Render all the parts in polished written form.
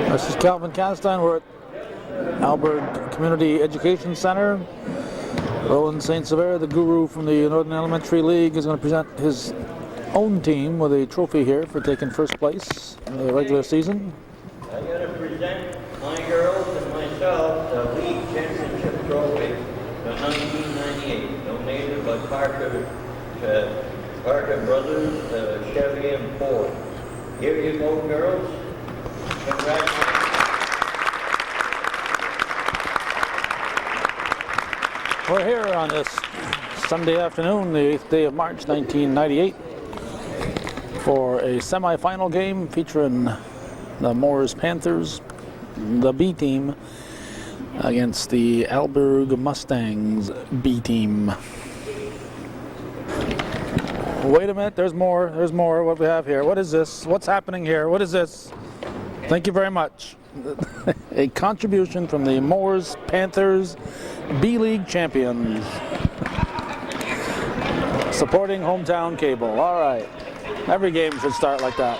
This is Calvin Castine. We're at Alburg Community Education Center. Roland St. Sever, the guru from the Northern Elementary League, is going to present his own team with a trophy here for taking first place in the regular season. I'm going to present my girls and myself the league championship trophy for 1998, donated by Parker Brothers, Chevy and Ford. Here you go, girls. Congratulations. We're here on this Sunday afternoon, the 8th day of March, 1998, for a semi-final game featuring the Mooers Panthers, the B team, against the Alburg Mustangs B team. Wait a minute, there's more, what we have here. What is this? What's happening here? What is this? Thank you very much. A contribution from the Mooers Panthers B-League champions. Supporting hometown cable. All right. Every game should start like that.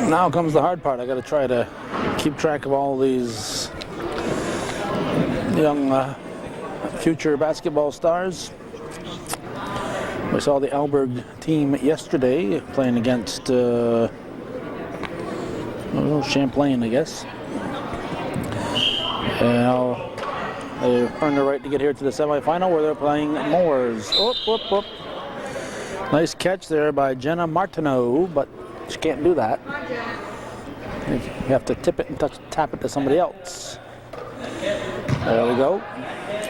Now comes the hard part. I got to try to keep track of all these young future basketball stars. We saw the Alburg team yesterday playing against Champlain, I guess. And they earned the right to get here to the semifinal where they're playing Mooers. Whoop, whoop, whoop. Nice catch there by Jenna Martineau, but she can't do that. You have to tip it and tap it to somebody else. There we go.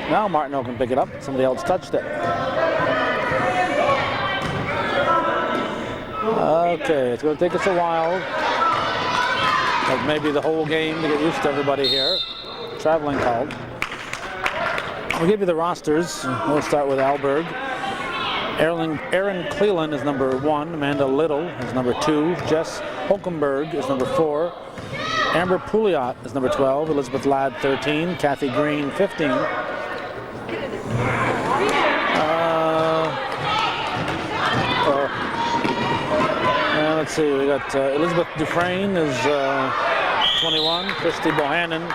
Now Martineau can pick it up. Somebody else touched it. Okay, it's going to take us a while, like maybe the whole game, to get used to everybody here. Traveling called. I'll give you the rosters. We'll start with Alburg. Erin Cleland is number 1. Amanda Little is number 2. Jess Holkenberg is number 4. Amber Pouliot is number 12. Elizabeth Ladd 13. Kathy Green 15. Let's see, we got Elizabeth Dufresne is 21, Christy Bohannon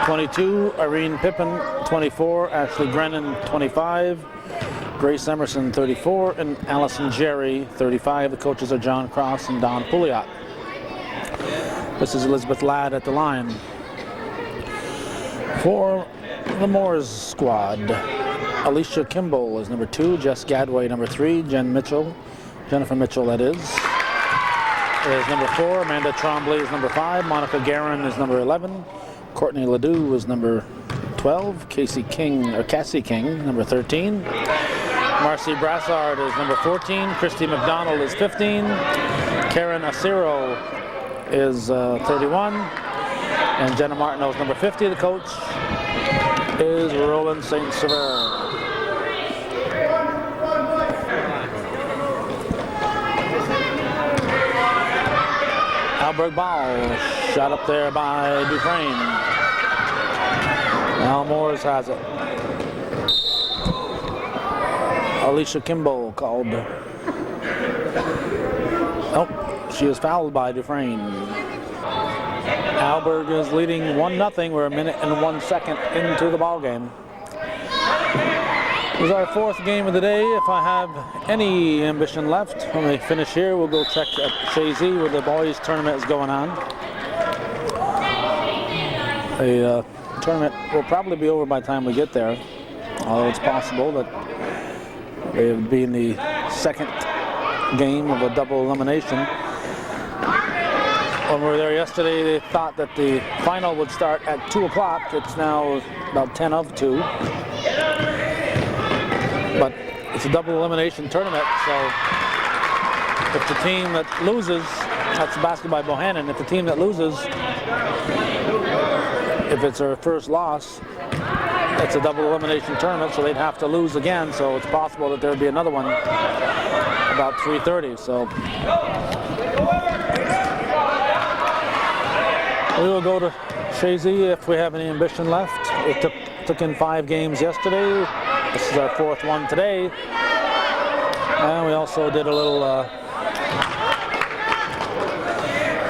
22, Irene Pippin 24, Ashley Brennan 25, Grace Emerson 34, and Allison Jerry 35. The coaches are John Cross and Don Pouliot. This is Elizabeth Ladd at the line. For the Mooers squad, Alicia Kimball is number 2, Jess Gadway number 3, Jennifer Mitchell that is number 4, Amanda Trombley is number 5, Monica Guerin is number 11, Courtney Ledoux is number 12, Cassie King, number 13, Marcy Brassard is number 14, Christy McDonald is 15, Karen Acero is 31, and Jenna Martineau is number 50. The coach is Roland St. Sever. Alburg ball, shot up there by Dufresne. Now Mooers has it. Alicia Kimball called. Oh, she is fouled by Dufresne. Alburg is leading 1-0. We're a minute and 1 second into the ball game. This is our 4th game of the day. If I have any ambition left, when we finish here, we'll go check at Chazy where the boys' tournament is going on. The tournament will probably be over by the time we get there, although it's possible that it would be in the second game of a double elimination. When we were there yesterday, they thought that the final would start at 2 o'clock. It's now about 10 of 2. But it's a double elimination tournament, so if the team that loses, that's basket by Bohannon, if the team that loses, if it's their first loss, it's a double elimination tournament, so they'd have to lose again, so it's possible that there would be another one about 3:30. So we will go to Chazy if we have any ambition left. It took in 5 games yesterday. This is our 4th one today. And we also did a little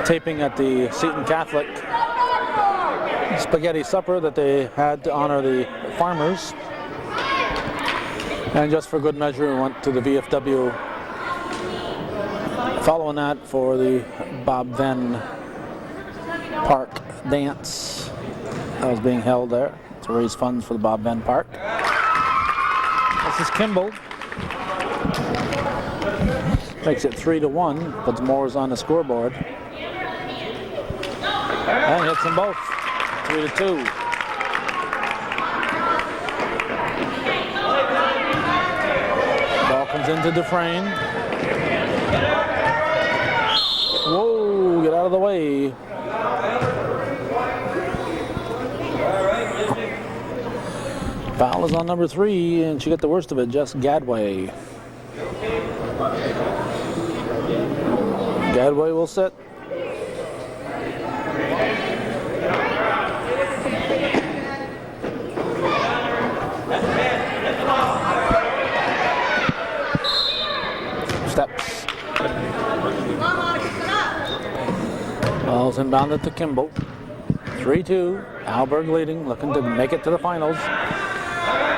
taping at the Seton Catholic spaghetti supper that they had to honor the farmers. And just for good measure, we went to the VFW following that for the Bob Venn Park dance that was being held there to raise funds for the Bob Venn Park. This is Kimball. Makes it 3-1, puts Mooers on the scoreboard. And hits them both, 3-2. Ball comes into Dufresne. Whoa, get out of the way. Foul is on number 3, and she got the worst of it, Jess Gadway. Gadway will sit. Steps. Ball's inbounded to Kimball. 3-2. Alburg leading, looking to make it to the finals.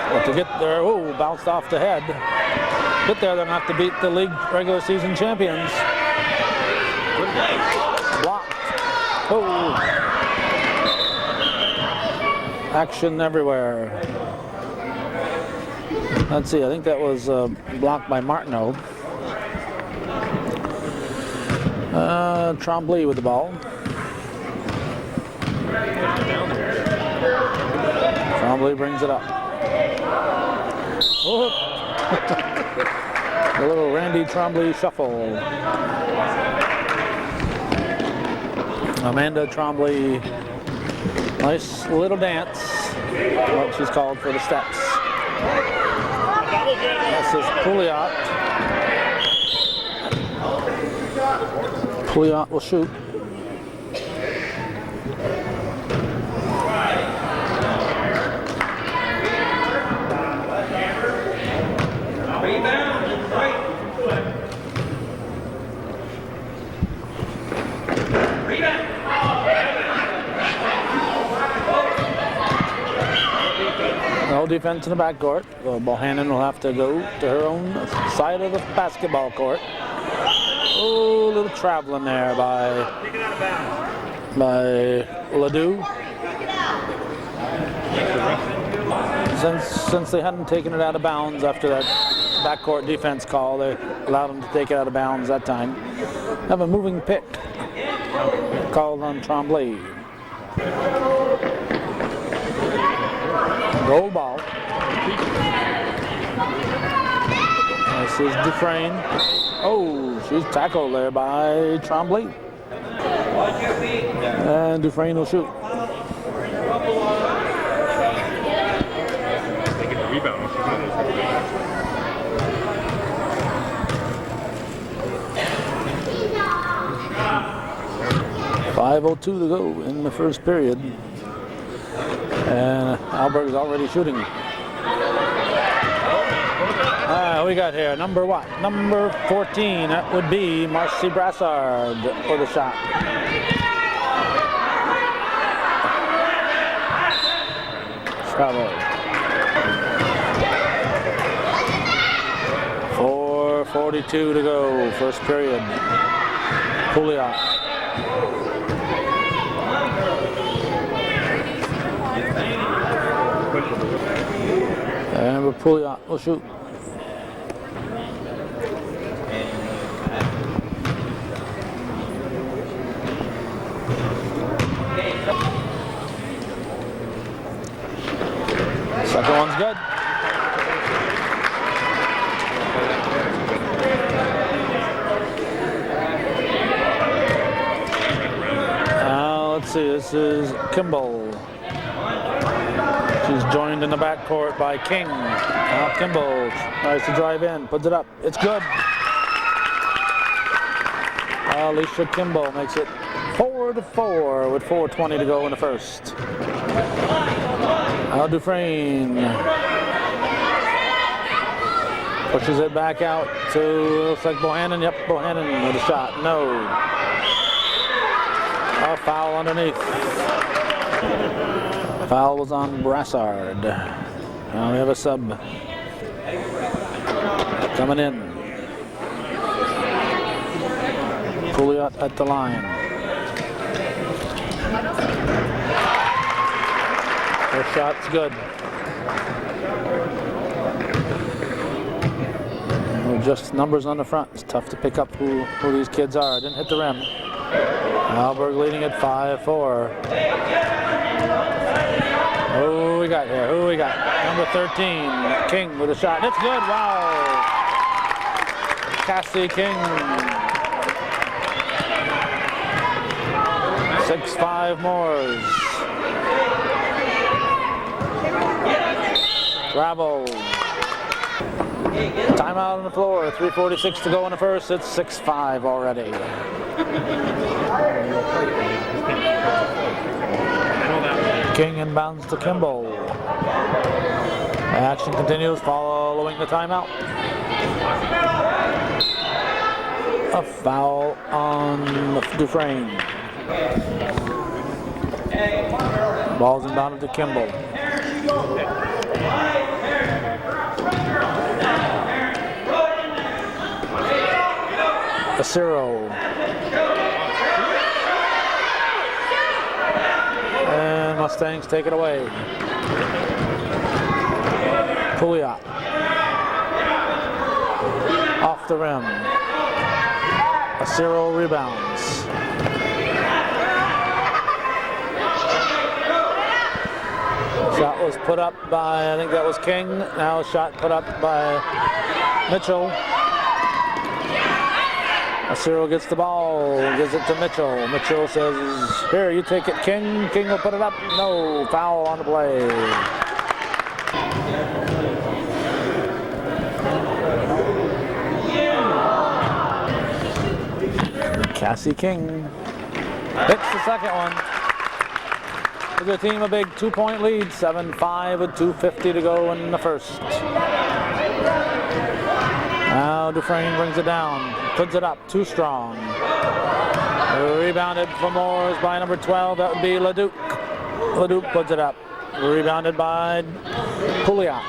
But to get there, oh, bounced off the head. Get there, they're going to have to beat the league regular season champions. Blocked. Oh. Action everywhere. Let's see, I think that was blocked by Martineau. Tremblay with the ball. Tremblay brings it up. Oh. A little Randy Tremblay shuffle. Amanda Tremblay, nice little dance. What she's called for the steps. This is Pouliot. Pouliot will shoot. No defense in the backcourt. So Bohannon will have to go to her own side of the basketball court. Oh, a little traveling there by Ledoux. Since they hadn't taken it out of bounds after that backcourt defense call, they allowed them to take it out of bounds that time. Have a moving pick called on Tremblay. Goal ball. This is Dufresne. Oh, she's tackled there by Tremblay. And Dufresne will shoot. Taking the rebound. 5:02 to go in the first period. And Alburg is already shooting. We got here number what? Number 14. That would be Marcy Brassard for the shot. Bravo. 4:42 to go, first period. Pouliot. And Pouliot will shoot. Second one's good. Now let's see, this is Kimball. She's joined in the backcourt by King. Now Kimball tries to drive in, puts it up. It's good. Alicia Kimball makes it 4-4 with 4:20 to go in the first. Now Dufresne pushes it back out to, looks like Bohannon. Yep, Bohannon with a shot. No. A foul underneath. Foul was on Brassard. Now we have a sub coming in. Pouliot at the line. First shot's good. Just numbers on the front. It's tough to pick up who these kids are. Didn't hit the rim. Alburg leading at 5-4. Who we got here? Who we got? Number 13, King with a shot. It's good. Wow. Cassie King. 6-5 Moores. Travel. Timeout on the floor. 3:46 to go in the first. It's 6-5 already. King inbounds to Kimball. Action continues following the timeout. A foul on Dufresne. Ball's inbounded to Kimball. Acero. And Mustangs take it away. Pouliot. Off the rim. Acero rebounds. Shot was put up by, I think that was King. Now a shot put up by Mitchell. Acero gets the ball, gives it to Mitchell. Mitchell says, here, you take it, King. King will put it up. No, foul on the play. Cassie King hits the second one. Gives the team a big 2-point lead, 7-5 with 2:50 to go in the first. Now Dufresne brings it down, puts it up, too strong. Rebounded for Moores by number 12, that would be Leduc. Leduc puts it up, rebounded by Pouliot.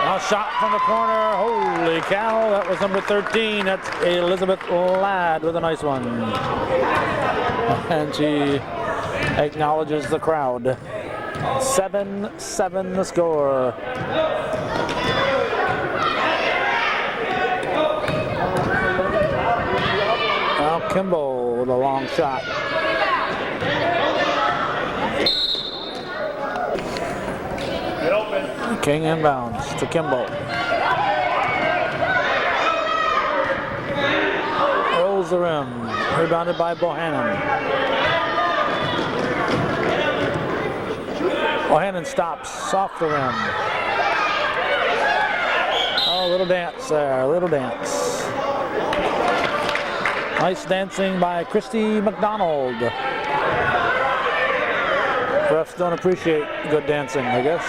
Now shot from the corner, holy cow, that was number 13, that's Elizabeth Ladd with a nice one. And she acknowledges the crowd. 7-7 the score. Now Kimball with a long shot. King inbounds to Kimball. Rolls the rim. Rebounded by Bohannon. Bohannon stops off the rim. Oh, a little dance there, a little dance. Nice dancing by Christy McDonald. Refs don't appreciate good dancing, I guess.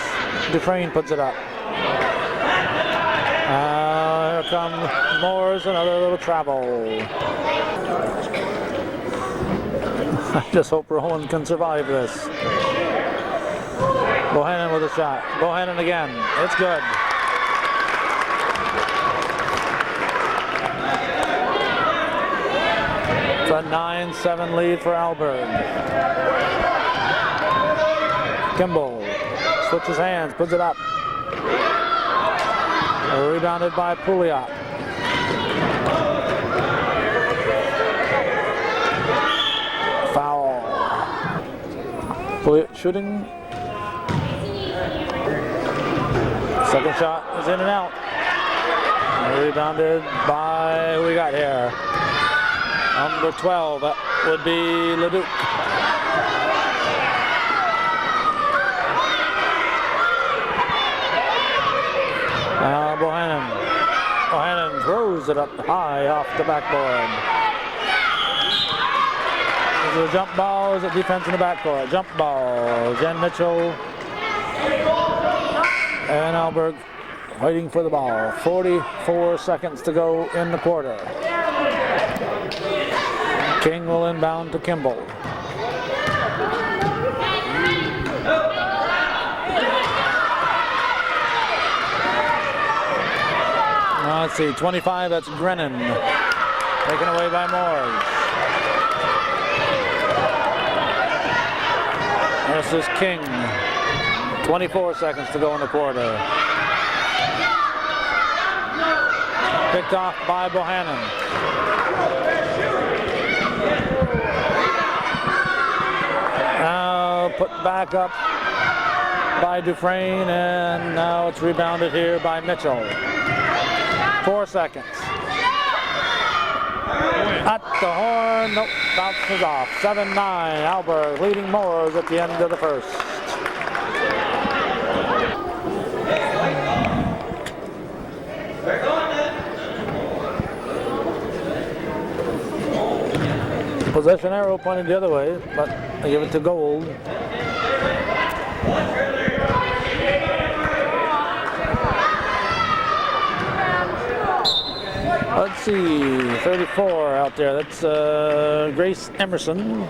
Dufresne puts it up. Here come Moores, another little travel. I just hope Rowan can survive this. Bohannon with a shot. Bohannon again. It's good. It's a 9-7 lead for Alburg. Kimball switches hands, puts it up. Rebounded by Pouliot. Foul. Pouliot shooting. Second shot is in and out. Rebounded by, who we got here? Number 12, that would be Leduc. Now Bohannon. Bohannon throws it up high off the backboard. Is it a jump ball or is it defense in the backcourt? Jump ball. Jen Mitchell and Alburg waiting for the ball. 44 seconds to go in the quarter. King will inbound to Kimball. Let's see, 25, that's Grennan. Taken away by Mooers. This is King. 24 seconds to go in the quarter. Picked off by Bohannon. Now put back up by Dufresne, and now it's rebounded here by Mitchell. 4 seconds. At the horn, nope, bounces off. 7-9, Alburg leading Mooers at the end of the first. Possession arrow pointing the other way, but they give it to Gold. Let's see, 34 out there. That's Grace Emerson.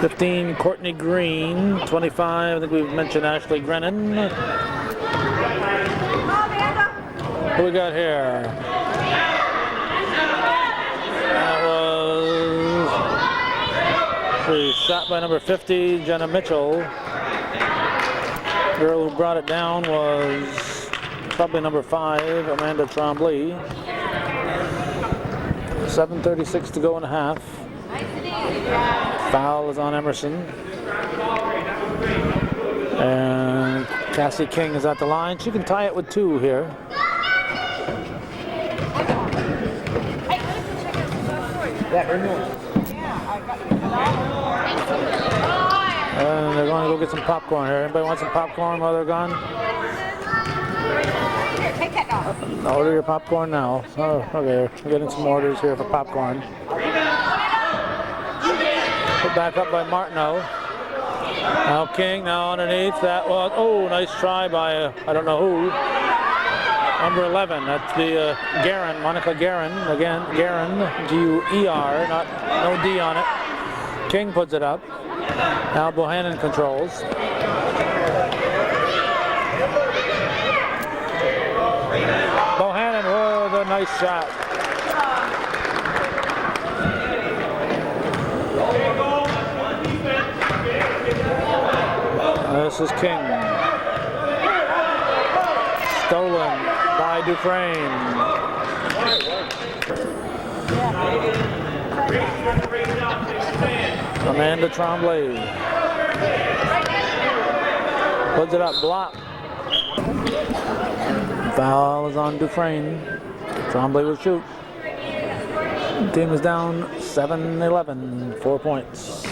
15, Courtney Green. 25, I think we've mentioned Ashley Grennan. Who we got here? That was shot by number 50, Jenna Mitchell. The girl who brought it down was probably number 5, Amanda Trombley. 7:36 to go in a half. Foul is on Emerson. And Cassie King is at the line. She can tie it with 2 here. And they're going to go get some popcorn here. Anybody want some popcorn while they're gone? Take that off. Order your popcorn now. Oh, okay. We're getting some orders here for popcorn. Put back up by Martineau. Now King, now underneath. That was, oh, nice try by, I don't know who. Number 11, that's the Guerin, Monica Guerin. Again, Guerin, G-U-E-R, no D on it. King puts it up. Now Bohannon controls. Bohannon with a nice shot. This is King. Stolen by Dufresne. Amanda Trombley. Puts it up, block. Foul is on Dufresne. Trombley will shoot. Team is down 7-11, 4 points.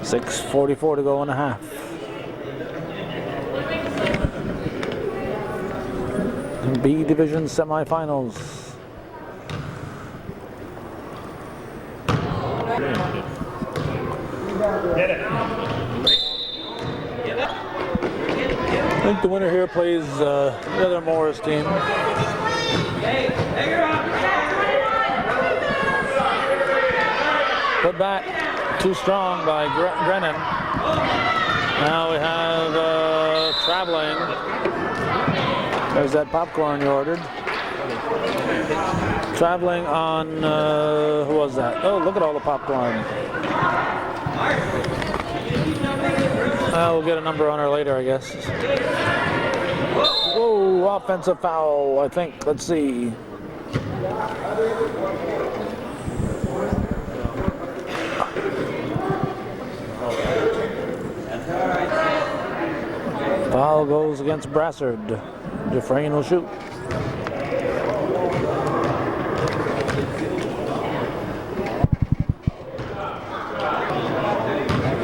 6:44 to go in a half. B Division semifinals. I think the winner here plays the other Mooers team. Put back too strong by Grennan. Now we have traveling. There's that popcorn you ordered. Traveling on, who was that? Oh, look at all the popcorn. We'll get a number on her later, I guess. Whoa, offensive foul, I think. Let's see. Foul goes against Brassard. Dufresne will shoot.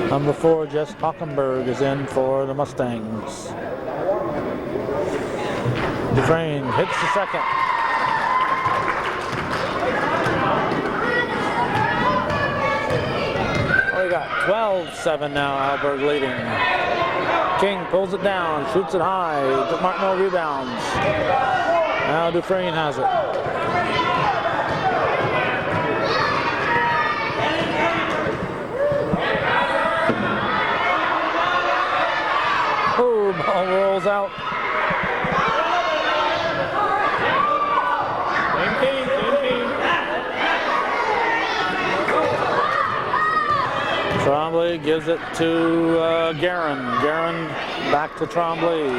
Number 4, Jess Hockenberg is in for the Mustangs. Dufresne hits the second. What do we got? got 12-7 now, Alburg leading. King pulls it down, shoots it high. Martineau rebounds. Now Dufresne has it. Oh, ball rolls out. Trombley gives it to Guerin. Guerin back to Trombley.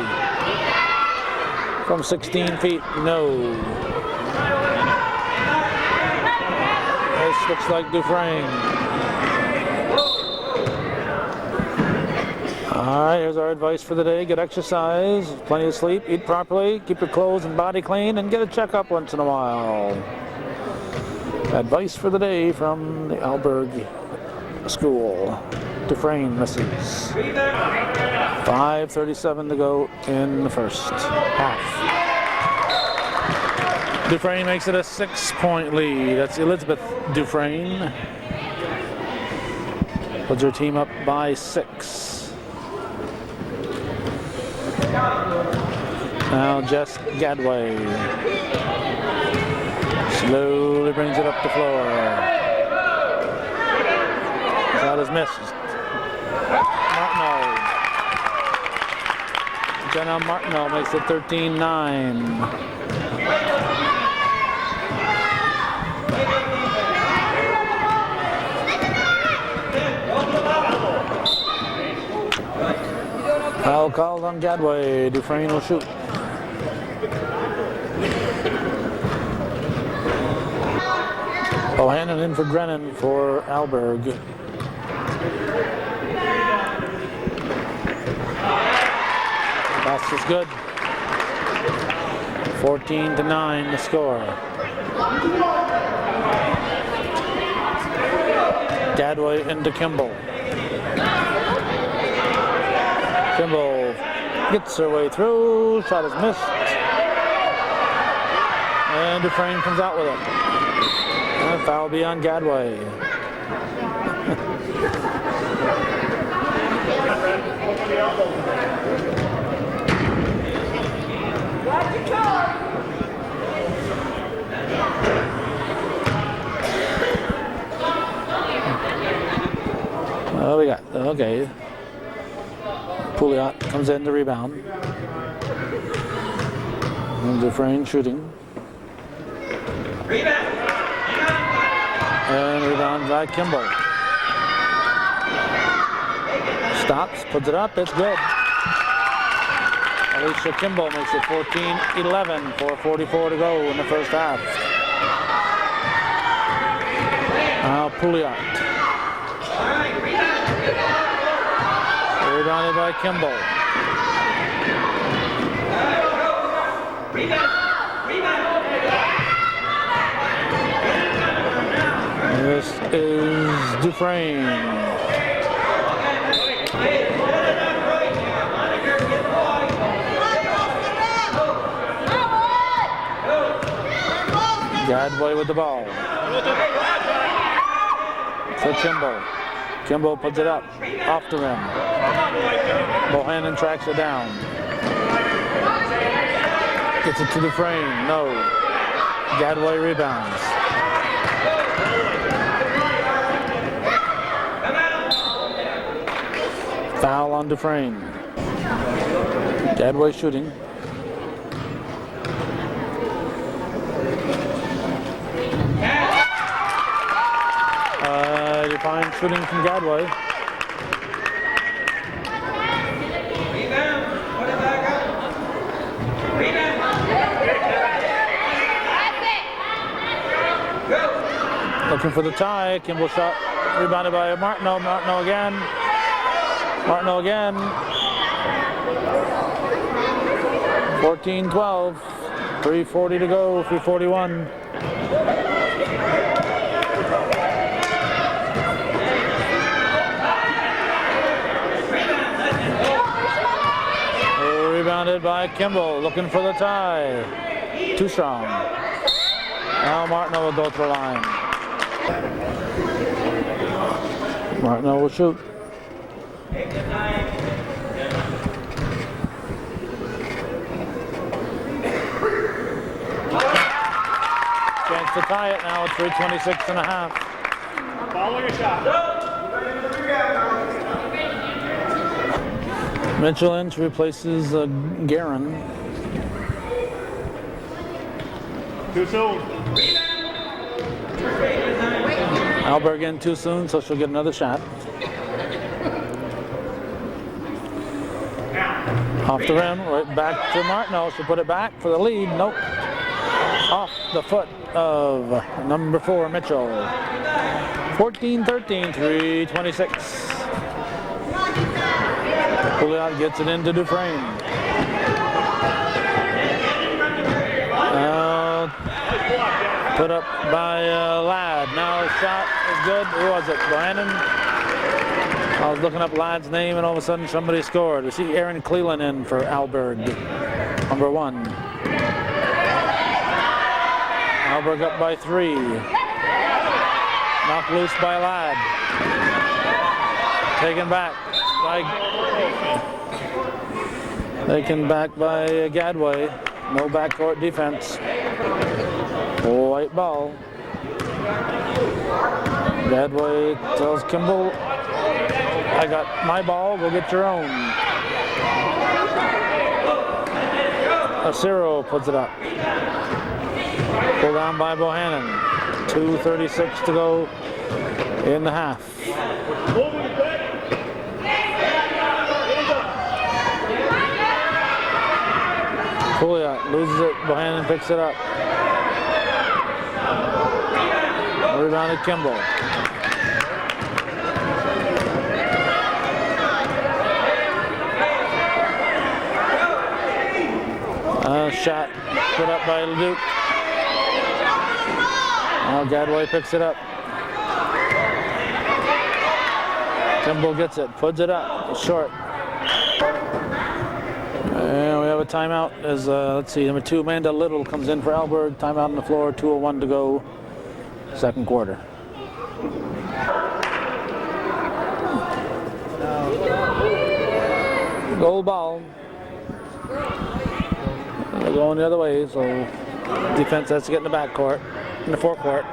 From 16 feet, no. This looks like Dufresne. All right, here's our advice for the day. Get exercise, plenty of sleep, eat properly, keep your clothes and body clean, and get a checkup once in a while. Advice for the day from the Alburg School. Dufresne misses. 5:37 to go in the first half. Dufresne makes it a 6-point lead. That's Elizabeth Dufresne. Puts her team up by 6. Now Jess Gadway slowly brings it up the floor. Shot is missed. Martineau. Jenna Martineau makes it 13-9. Foul called on Gadway. Dufresne will shoot. Bohannon in for Grennan for Alburg. Pass is good. 14-9 the score. Gadway into Kimball. Kimball gets her way through. Shot is missed. And Dufresne comes out with it. And a foul be on Gadway. Oh, we got, okay. Pouliot comes in to rebound. And Dufresne shooting. And rebound by Kimball. Stops, puts it up, it's good. Alicia Kimball makes it 14-11, 4:44 to go in the first half. Now Pouliot. Rebounded by Kimball. This is Dufresne. Gadway with the ball. For Kimball. Kimball puts it up, off the rim. Bohannon tracks it down. Gets it to Dufresne, no. Gadway rebounds. Foul on Dufresne. Gadway shooting. Fine shooting from Gadway. Looking for the tie. Kimball shot rebounded by Martineau. Martineau again. Martineau again. 14-12. 3:40 to go. 3:41. Rebounded by Kimball, looking for the tie. Too strong. Now Martineau will go to the line. Martineau will shoot. Chance to tie it now at 3:26 and a half. Following a shot. Mitchell Inch replaces Guerin. Too soon. Alburg in too soon, so she'll get another shot. Off the rim, right back to Martineau. She'll put it back for the lead. Nope. Off the foot of number 4, Mitchell. 14-13, 3:26. Pouliot gets it into Dufresne. Put up by Ladd. Now the shot is good. Who was it? Bohannon? I was looking up Ladd's name and all of a sudden somebody scored. We see Aaron Cleland in for Alburg, number 1. Alburg up by 3. Knocked loose by Ladd. Taken back by Gadway. No backcourt defense. White ball. Gadway tells Kimball, I got my ball, go get your own. Acero puts it up. Pulled down by Bohannon. 2:36 to go in the half. Pouliot loses it, Bohannon picks it up. Rebounded Kimball. Shot put up by Leduc. Now Gadway picks it up. Kimball gets it, puts it up, it's short. And we have a timeout as, let's see, number 2, Amanda Little comes in for Alburg. Timeout on the floor, 2:01 to go, second quarter. Goal ball. They're going the other way, so defense has to get in the backcourt, in the forecourt.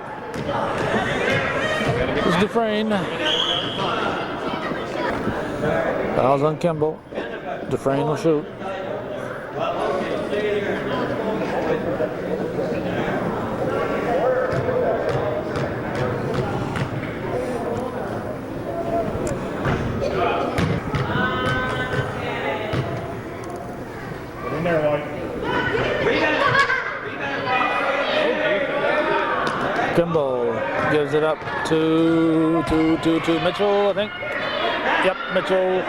This is Dufresne. Fouls on Kimball. Dufresne will shoot. In there, White. Kimball gives it up to Mitchell, I think. Yep, Mitchell.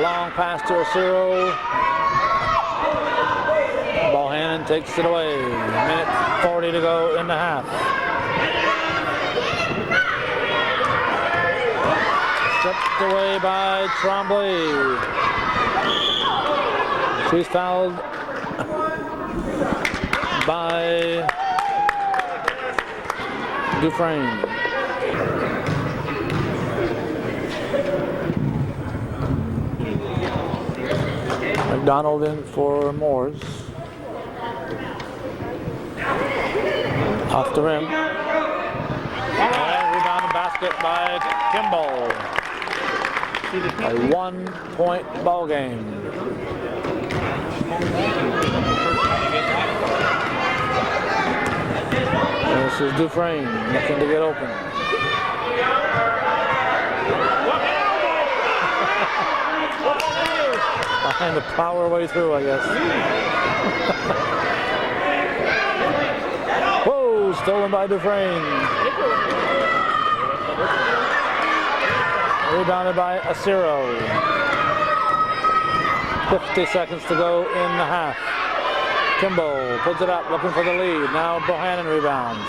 Long pass to Acero. Bohannon takes it away. Minute 40 to go in the half. Stripped away by Tremblay. She's fouled by Dufresne. McDonald in for Moores. Off the rim. And rebound basket by Kimball. A 1-point ball game. This is Dufresne looking to get open. Trying to plow her way through, I guess. Whoa, stolen by Dufresne. Rebounded by Acero. 50 seconds to go in the half. Kimball puts it up, looking for the lead. Now Bohannon rebounds.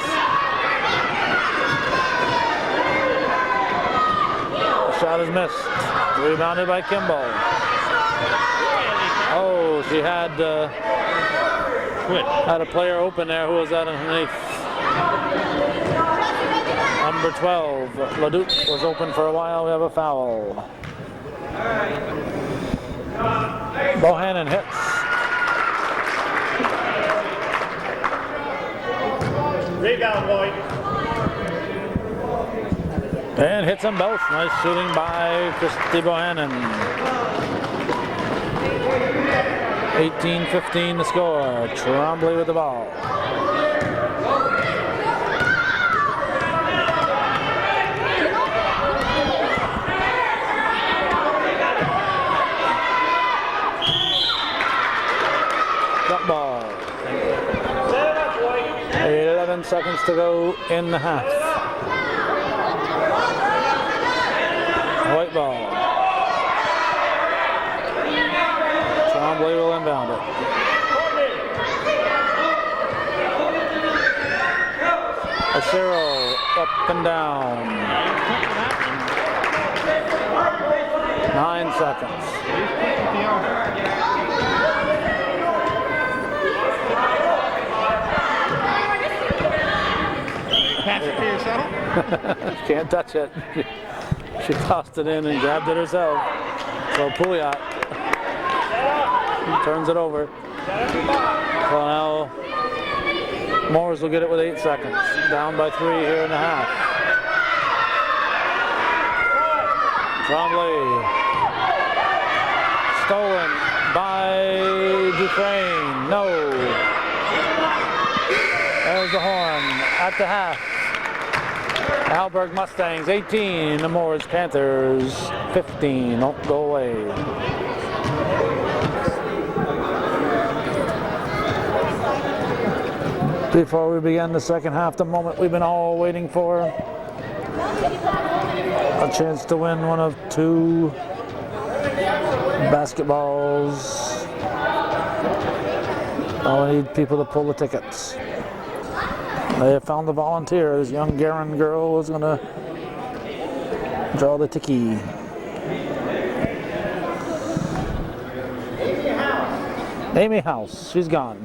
The shot is missed. Rebounded by Kimball. Oh, she had a player open there. Who was that underneath? Number 12, Leduc was open for a while. We have a foul. Bohannon hits. Rebound, Lloyd. And hits them both. Nice shooting by Christy Bohannon. 18-15 the score. Trombley with the ball. Jump ball. 11 seconds to go in the half. White ball. Trombley will inbound it. Acero up and down. 9 seconds. Pass it to your shuttle. Can't touch it. She tossed it in and grabbed it herself. So Pouliot turns it over. So now Mooers will get it with 8 seconds. Down by 3 here in the half. Trombley. Stolen by Dufresne. No. There's the horn at the half. Alburg Mustangs 18, the Mooers Panthers 15. Don't go away. Before we begin the second half, the moment we've been all waiting for. A chance to win one of 2 basketballs. Now we need people to pull the tickets. They have found the volunteer. This young Garin girl is going to draw the ticky. Amy House, she's gone.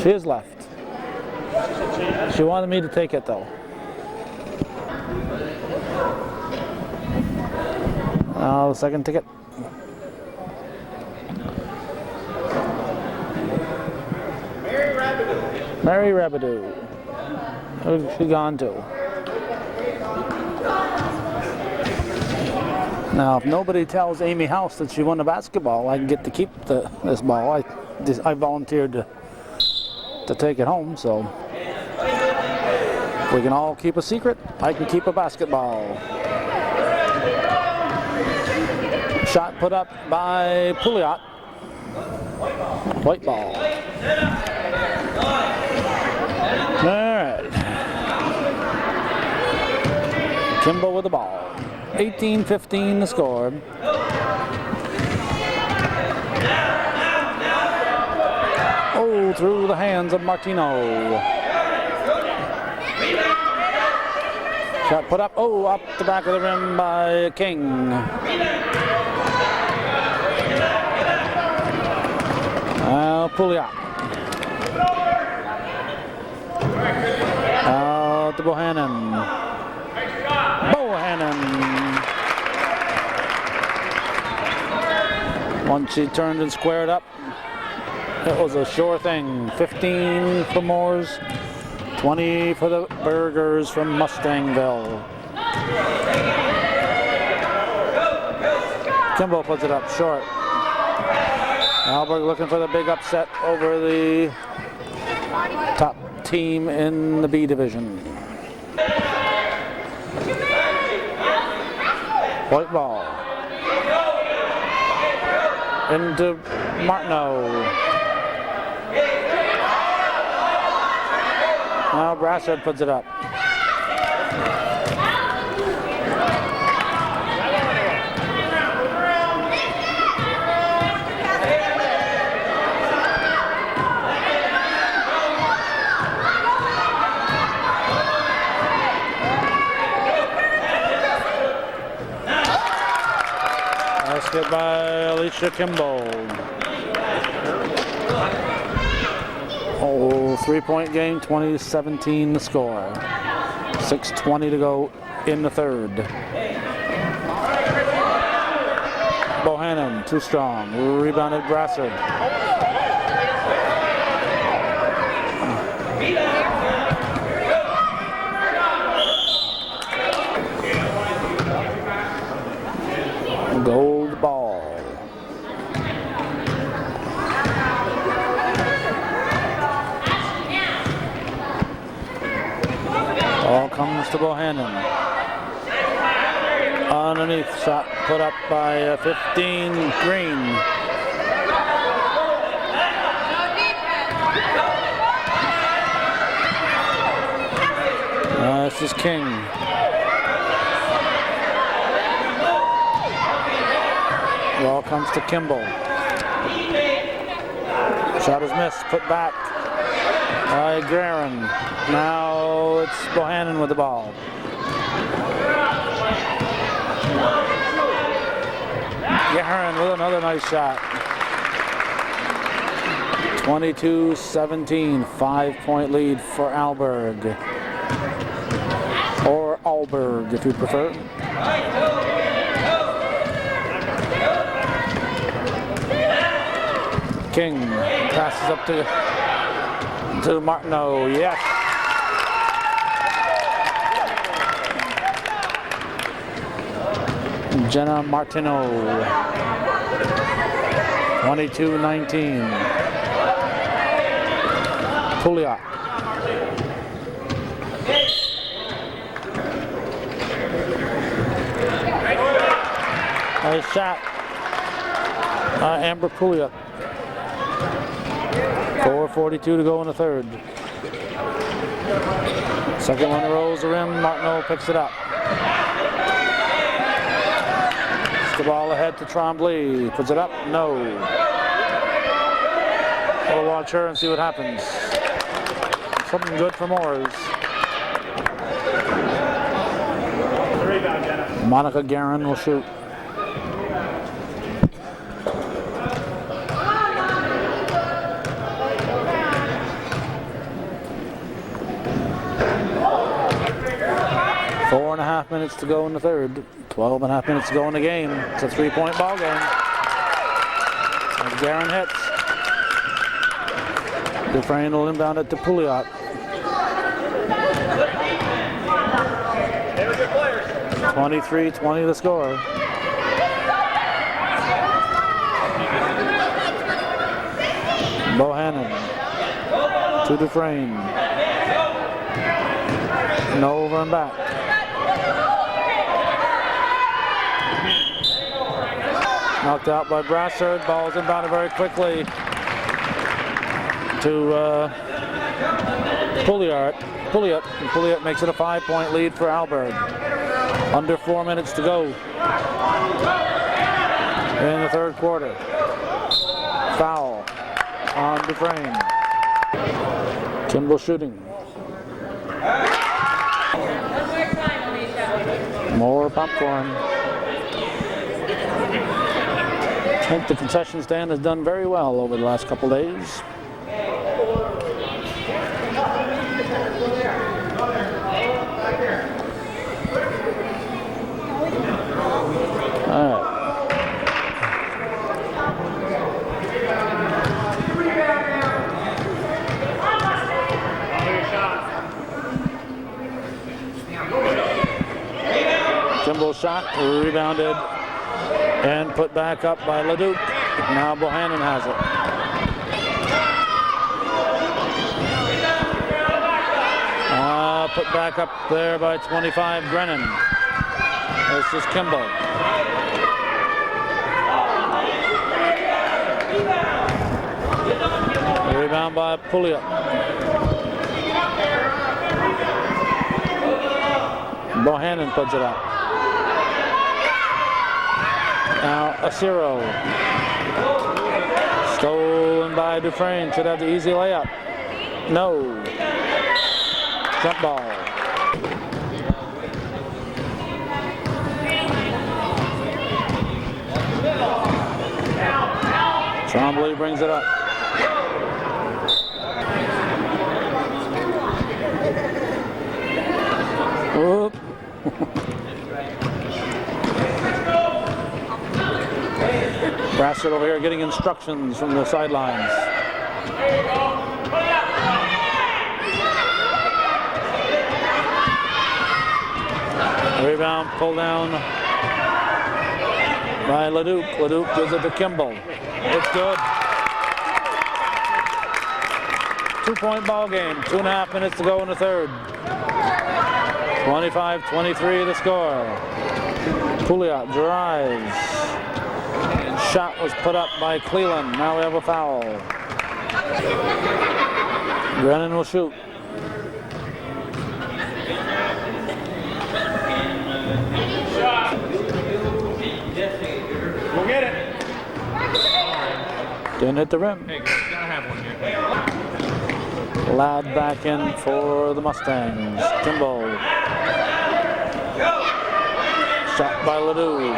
She has left. She wanted me to take it though. Now the second ticket. Mary Rabidou. Who's she gone to? Now, if nobody tells Amy House that she won a basketball, I can get to keep this ball. I volunteered to take it home, so if we can all keep a secret, I can keep a basketball. Shot put up by Pouliot. White ball. All right. Kimball with the ball. 18-15 the score. Oh, through the hands of Martino. Shot put up. Oh, up the back of the rim by King. Now Pouliot. Out to Bohannon. Once she turned and squared up, it was a sure thing. 15 for Mooers, 20 for the Burgers from Mustangville. Kimball puts it up short. Alburg looking for the big upset over the top team in the B division. White ball. Into Martineau. Now Brassard puts it up. Basket by Alicia Kimball. Oh, 3-point game, 20-17 the score. 6:20 to go in the third. Bohannon, too strong. Rebounded Brassard. Gold ball. Ball comes to Bohannon. Underneath, shot put up by 15, Green. This is King. Ball comes to Kimball. Shot is missed, put back by Guerin. Now it's Bohannon with the ball. Guerin with another nice shot. 22-17, 5-point lead for Alburg. Or Alburg, if you prefer. King passes up to Martineau. Yes. Jenna Martineau. 22-19. Pouliot. Nice shot. Amber Pouliot. 4:42 to go in the third. Second one rolls the rim. Martineau picks it up. It's the ball ahead to Tremblay. Puts it up. No. We'll watch her and see what happens. Something good for Mooers. Monica Guerin will shoot. Four and a half minutes to go in the third. 12 and a half minutes to go in the game. It's a 3-point ball game. As Guerin hits. Dufresne will inbound it to Pouliot. 23-20 the score. Bohannon to Dufresne. No over and back. Knocked out by Brassard. Ball's inbounded very quickly to Pouliot. Pouliot makes it a 5-point lead for Alburg. Under 4 minutes to go in the third quarter. Foul on Dufresne. Kimball shooting. More popcorn. I think the concession stand has done very well over the last couple days. All right. Kimball shot, rebounded, and put back up by Leduc. Now Bohannon has it. Put back up there by 25, Brennan. This is Kimball. Rebound by Pouliot. Bohannon puts it up. Now Asiro. Stolen by Dufresne. Should have the easy layup. No. Jump ball. Tremblay brings it up. Brassard over here getting instructions from the sidelines. Rebound pulled down by Leduc. Leduc gives it to Kimball. It's good. 2-point ball game. 2.5 minutes to go in the third. 25-23 the score. Pouliot drives. Shot was put up by Cleland. Now we have a foul. Brennan will shoot. We'll get it. Didn't hit the rim. Hey, gotta have one here. Ladd back in for the Mustangs. Kimball. Shot by Ledoux.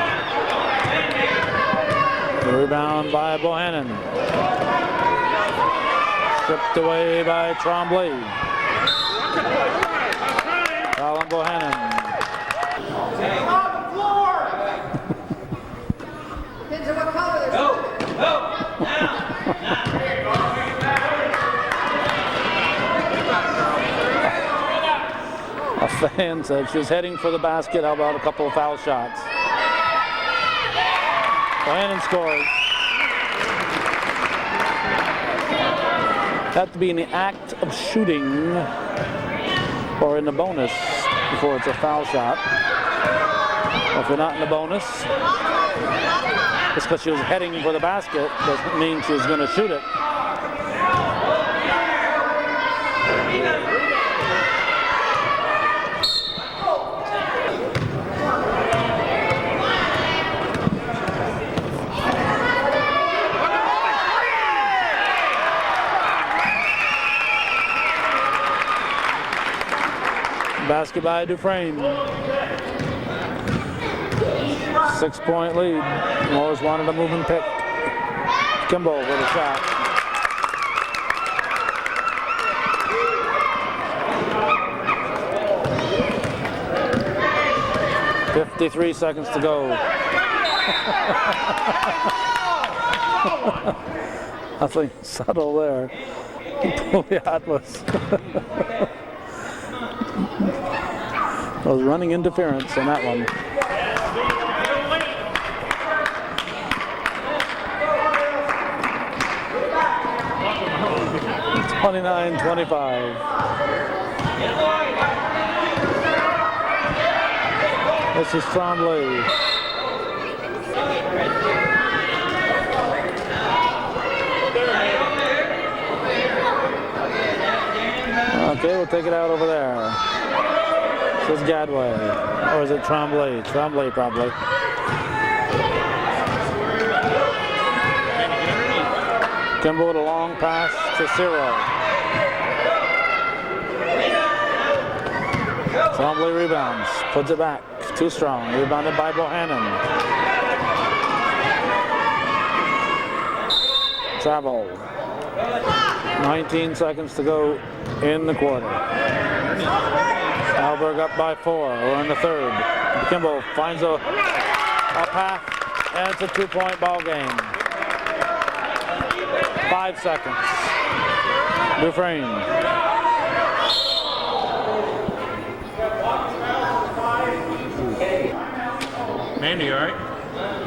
Rebound by Bohannon. Stripped away by Tremblay. Foul on Bohannon. Depends on what color they're A fan said she was heading for the basket. How about a couple of foul shots? Bohannon scores. Have to be in the act of shooting or in the bonus before it's a foul shot. If you're not in the bonus, just because she was heading for the basket doesn't mean she was going to shoot it. Basket by Dufresne. 6-point lead. Moores wanted a moving pick. Kimball with a shot. .53 seconds to go. Nothing subtle there. Pouliot was running interference on that one. 29-25. This is Tremblay. Okay, we'll take it out over there. This is Gadway. Or is it Tremblay? Tremblay, probably. Kimball with a long pass to Ciro. Tremblay rebounds, puts it back. Too strong. Rebounded by Bohannon. Travel. 19 seconds to go in the quarter. Alburg up by 4. We're in the third. Kimball finds a path, and it's a 2-point ball game. 5 seconds. Dufresne. Mandy, all right?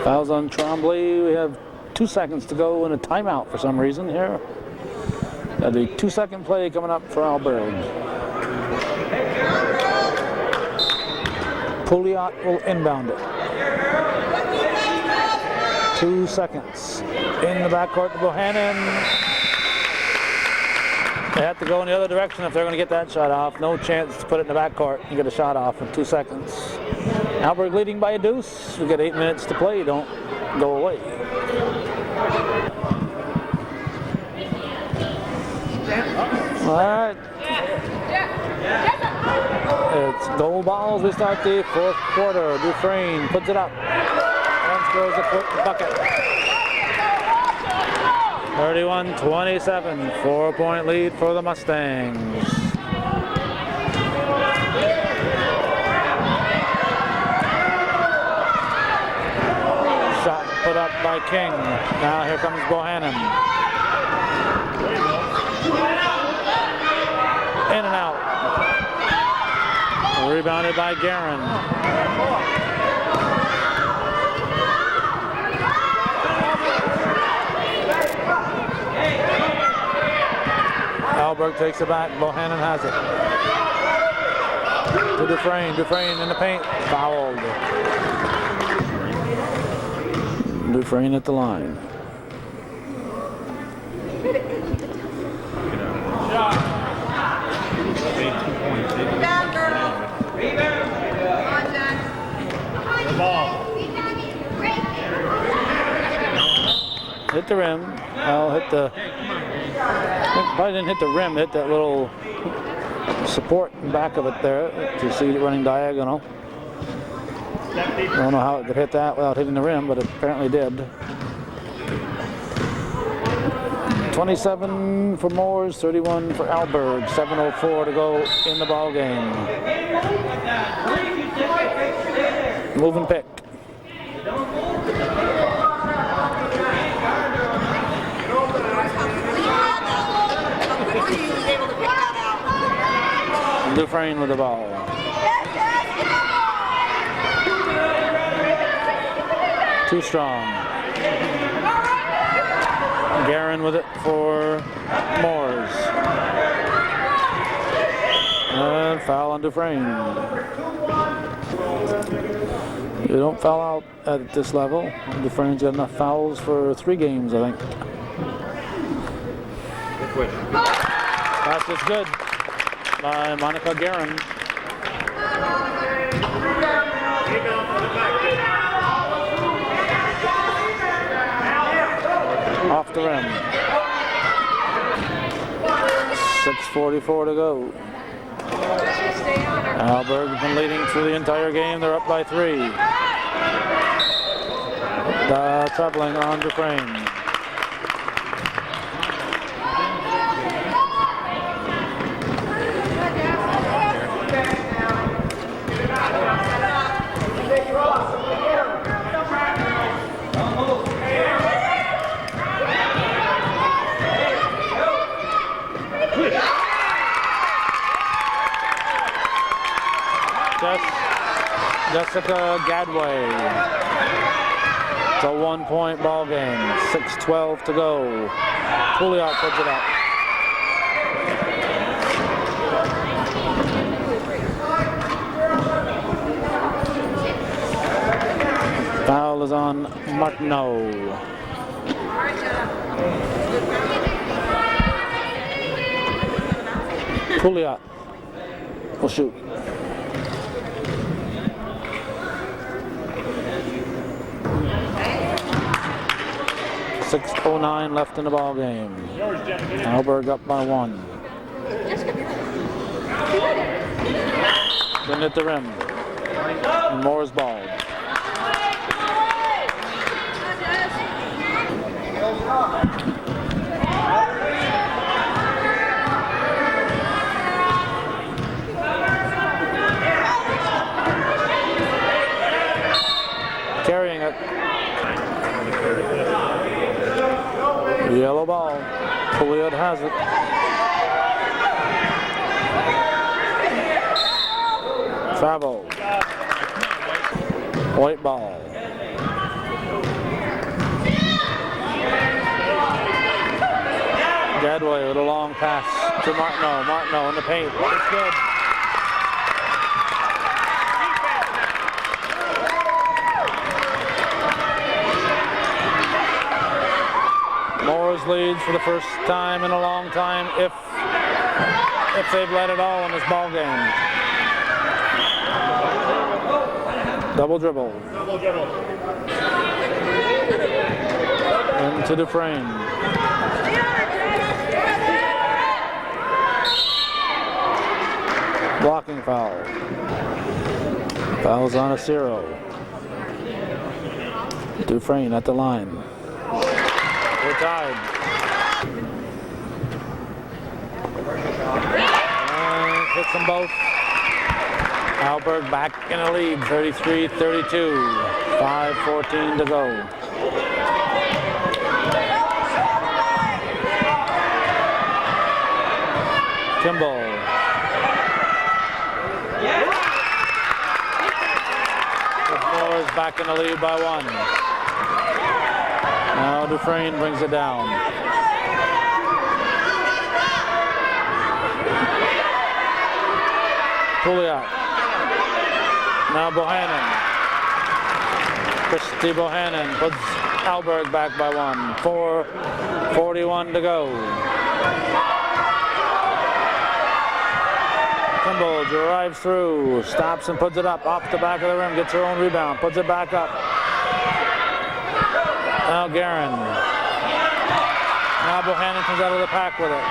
Fouls on Tremblay. We have 2 seconds to go and a timeout for some reason here. Got a 2-second play coming up for Alburg. Pouliot will inbound it. 2 seconds. In the backcourt to Bohannon. They have to go in the other direction if they're going to get that shot off. No chance to put it in the backcourt and get a shot off in 2 seconds. Alburg leading by a deuce. We got 8 minutes to play. Don't go away. All right. It's goal balls. We start the fourth quarter. Dufresne puts it up and scores a quick bucket. 31-27, 4-point lead for the Mustangs. by King. Now here comes Bohannon. In and out. Rebounded by Guerin. Alburg takes it back. Bohannon has it. To Dufresne. Dufresne in the paint. Fouled. Dufresne at the line. Down, girl. Come on, Jack. The ball. Hit the rim. I'll hit the. Probably didn't hit the rim. Hit that little support in back of it there. To see it running diagonal. I don't know how it could hit that without hitting the rim, but it apparently did. 27 for Moores, 31 for Alburg. 7:04 to go in the ball game. Move and pick. Dufresne with the ball. Too strong. Guerin with it for Moores. And foul on Dufresne. You don't foul out at this level. Dufresne's got enough fouls for 3 games, I think. Pass is good by Monica Guerin. Off the rim. 6:44 to go. Alburg has been leading through the entire game. They're up by 3. Troubling on Dufresne. Jessica Gadway. It's a 1-point ball game. 6:12 to go. Pouliot puts it up. Foul is on Martineau. Pouliot will shoot. 6:09 left in the ball game. Alburg up by 1. Didn't hit the rim. And Moore's ball. Carrying it. Yellow ball. Pouliot has it. Travel. White ball. Gadway with a long pass to Martineau. Martineau in the paint. It's good. Moores leads for the first time in a long time if they've led at all in this ball game. Double dribble. Into Dufresne. Blocking foul. Foul's on Acero. Dufresne at the line. They're tied. And hits them both. Alburg back in the lead, 33-32. 5:14 to go. Kimball. The Moores back in the lead by 1. Now Dufresne brings it down. Pouliot. Now Bohannon. Christy Bohannon puts Alburg back by 1. 4:41 to go. Kimball drives through, stops and puts it up off the back of the rim, gets her own rebound, puts it back up. Now Guerin. Now Bohannon comes out of the pack with it.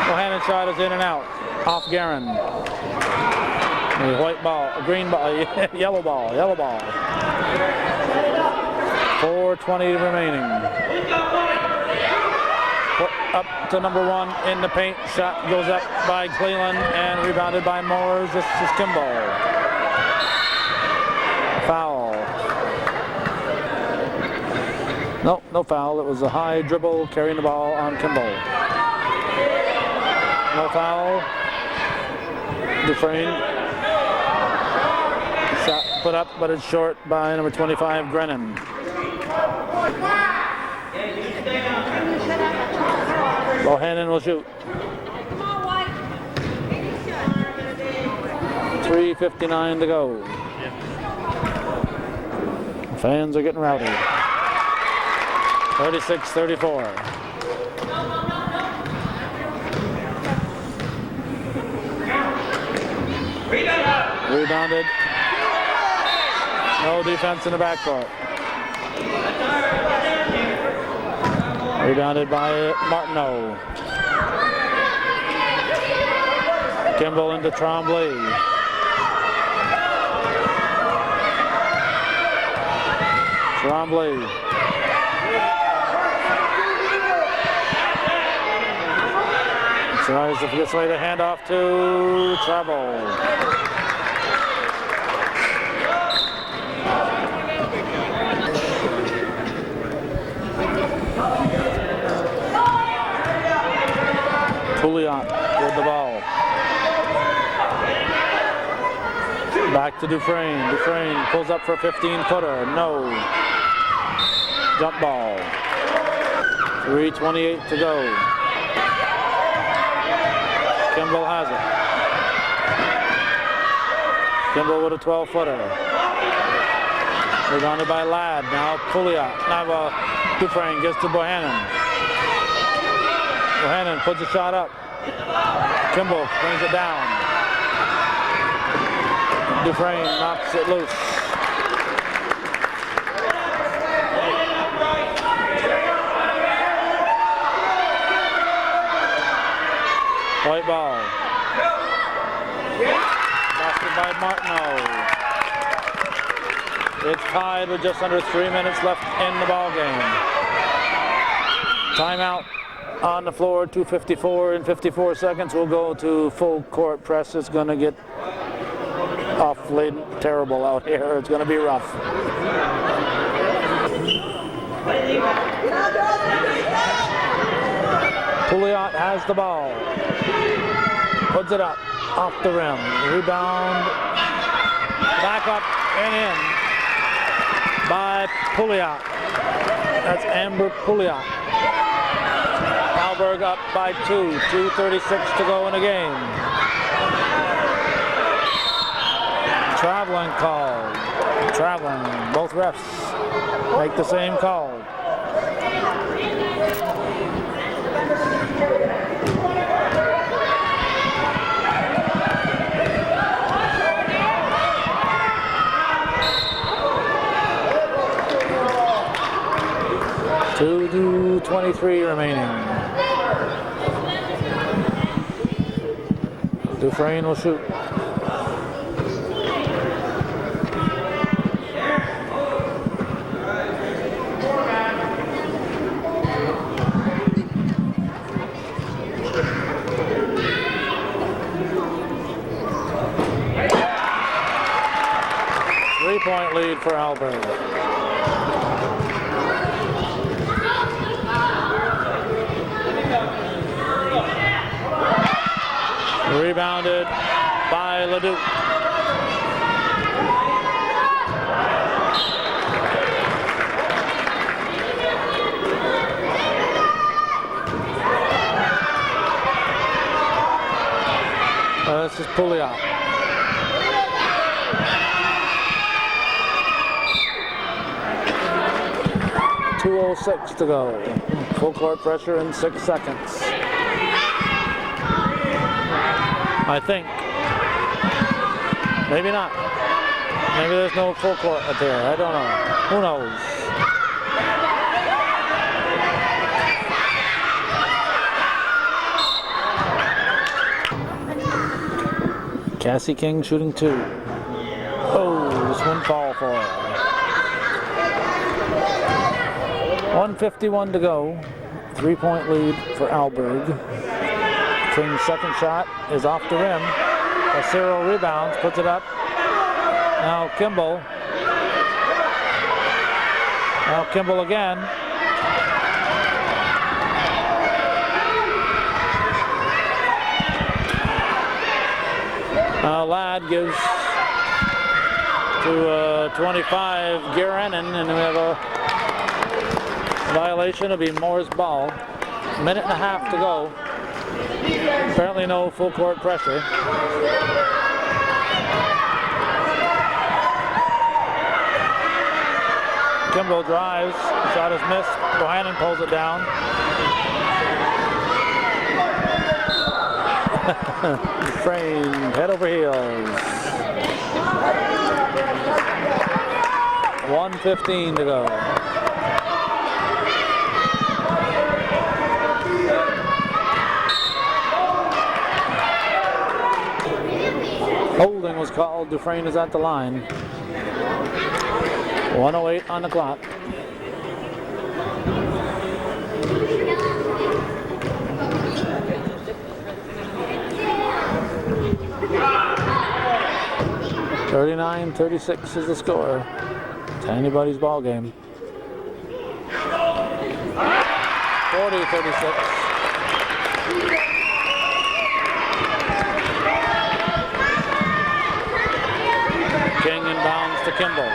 Bohannon shot is in and out, off Guerin. A white ball, a green ball, yellow ball. 4:20 remaining. Up to number 1 in the paint. Shot goes up by Cleland and rebounded by Mooers. This is Kimball. Foul. No foul. It was a high dribble carrying the ball on Kimball. No foul. Dufresne. Shot put up, but it's short by number 25, Grennan. Bohannon will shoot. 3:59 to go. Fans are getting rowdy. 36-34. Rebounded. No defense in the backcourt. Rebounded by Martineau. Kimball into Tremblay. Tremblay. Tries to this way to hand off to Travel. Pouliot with the ball. Back to Dufresne. Dufresne pulls up for a 15-footer. No. Jump ball. 3:28 to go. Kimball has it. Kimball with a 12-footer. Rebounded by Ladd. Now Pouliot. Now Dufresne gets to Bohannon. Bohannon puts a shot up. Kimball brings it down. Dufresne knocks it loose. White ball. Basket by Martineau. It's tied with just under 3 minutes left in the ball game. Timeout on the floor, 2:54 and 54 seconds. We'll go to full court press. It's going to get awfully terrible out here. It's going to be rough. Pouliot has the ball. Puts it up off the rim. Rebound. Back up and in by Pouliot. That's Amber Pouliot. Alburg up by 2. 2:36 to go in the game. Traveling call. Traveling. Both refs make the same call. Two to 23 remaining. Dufresne will shoot. Three-point lead for Alburg. Rebounded by Leduc. This is Pouliot. .206 to go. Full court pressure in 6 seconds. I think. Maybe not. Maybe there's no full court up there. I don't know. Who knows? Cassie King shooting 2. Oh, this one fall for her. 1:51 to go. 3-point lead for Alburg. King's second shot is off the rim. Cyril rebounds, puts it up. Now Kimball. Now Kimball again. Ladd gives to 25 Gerenin, and we have a violation. It'll be Mooers' ball. Minute and a half to go. Apparently no full court pressure. Kimball drives, shot is missed. Bohannon pulls it down. Framed, head over heels. 1:15 to go. Holding was called. Dufresne is at the line. 1:08 on the clock. .36 is the score. It's anybody's ball game. 40-36. King inbounds to Kimball.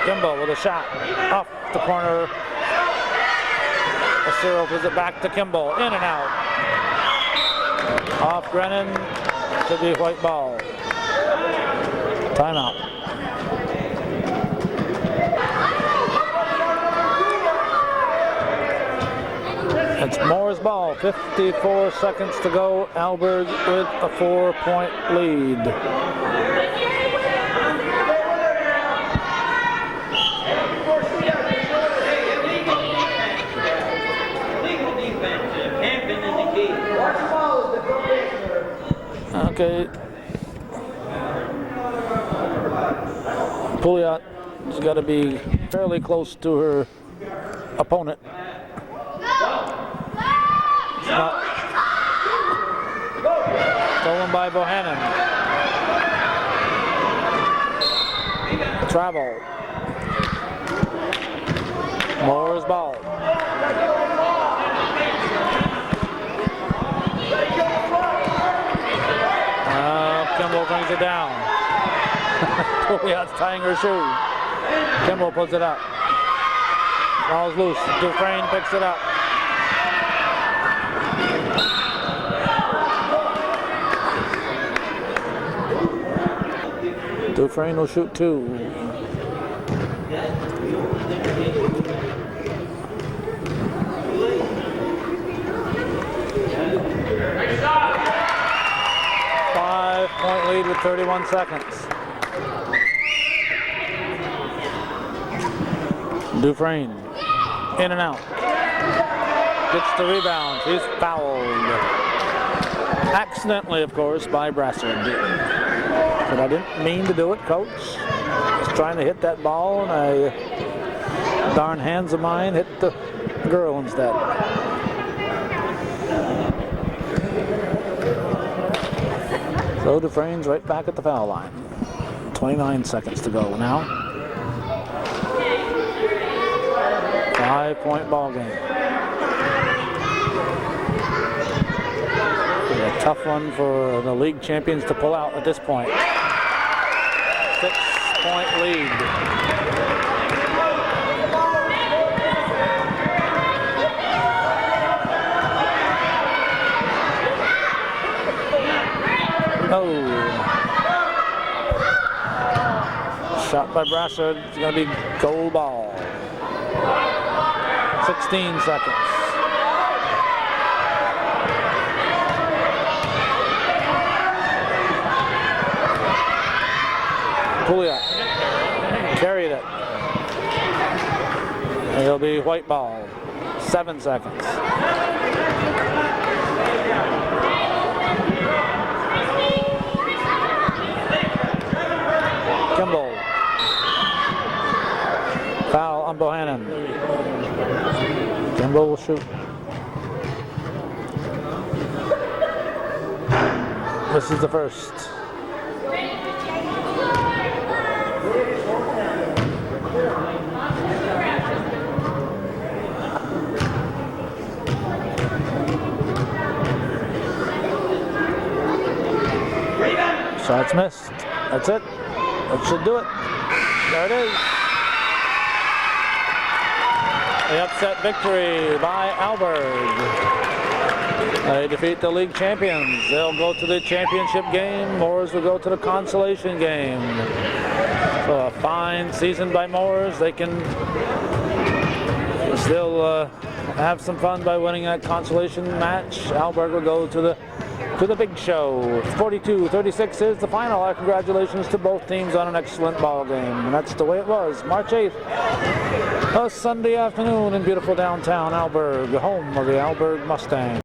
Kimball with a shot off the corner. Cyril puts it back to Kimball. In and out. Off Brennan. Should be white ball. Timeout. It's Moore's ball. 54 seconds to go. Alburg with a 4-point lead. Okay. Pouliot has got to be fairly close to her opponent. It's not. Stolen by Bohannon. Travel. Moore's ball. Kimball brings it down. Pouliot's tying her shoe. Kimball puts it up. Ball's loose. Dufresne picks it up. Dufresne will shoot 2. Point lead with 31 seconds. Dufresne in and out. Gets the rebound. He's fouled. Accidentally, of course, by Brassard. But I didn't mean to do it, coach. I was trying to hit that ball, and darn hands of mine hit the girl instead. So Dufresne's right back at the foul line. 29 seconds to go now. 5-point ball game. A tough one for the league champions to pull out at this point. 6-point lead. Oh. Shot by Brassard. It's going to be goal ball. 16 seconds. Pouliot carried it. It'll be white ball. 7 seconds. Kimball. Foul on Bohannon. Kimball will shoot. This is the first. Shots missed. That's it. That should do it. There it is. The upset victory by Alburg. They defeat the league champions. They'll go to the championship game. Mooers will go to the consolation game. So a fine season by Mooers. They can still have some fun by winning that consolation match. Alburg will go to the big show. 42-36 is the final. Our congratulations to both teams on an excellent ball game. And that's the way it was. March 8th, a Sunday afternoon in beautiful downtown Alburg, home of the Alburg Mustangs.